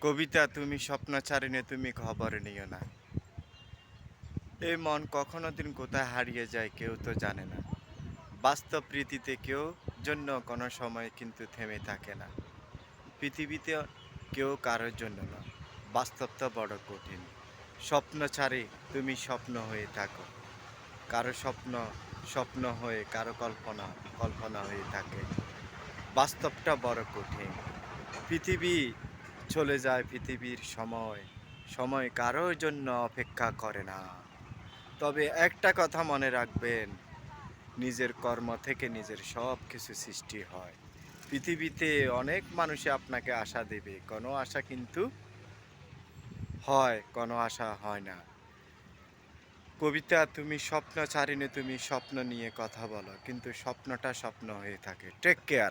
কবিতা তুমি স্বপ্নচারিণী তুমি খবর নিও না। এই মন কখনো দিন কোথায় হারিয়ে যায় কেউ তো জানে না। বাস্তব রীতিতে কেউ জন্য কোনো সময় কিন্তু থেমে থাকে না। পৃথিবীতে কেউ কারোর জন্য না। বাস্তবটা বড় কঠিন। স্বপ্নচারী তুমি স্বপ্ন হয়ে থাকো। কারো স্বপ্ন স্বপ্ন হয়ে কারো কল্পনা কল্পনা হয়ে থাকে। বাস্তবটা বড় কঠিন। পৃথিবী চলে যায় পৃথিবীর সময়। সময় কারোর জন্য অপেক্ষা করে না। তবে একটা কথা মনে রাখবেন, নিজের কর্ম থেকে নিজের সব কিছু সৃষ্টি হয়। পৃথিবীতে অনেক মানুষে আপনাকে আশা দেবে। কোনো আশা কিন্তু হয়, কোনো আশা হয় না। কবিতা তুমি স্বপ্নচারিণী তুমি স্বপ্ন নিয়ে কথা বলো। কিন্তু স্বপ্নটা স্বপ্ন হয়ে থাকে। Take care.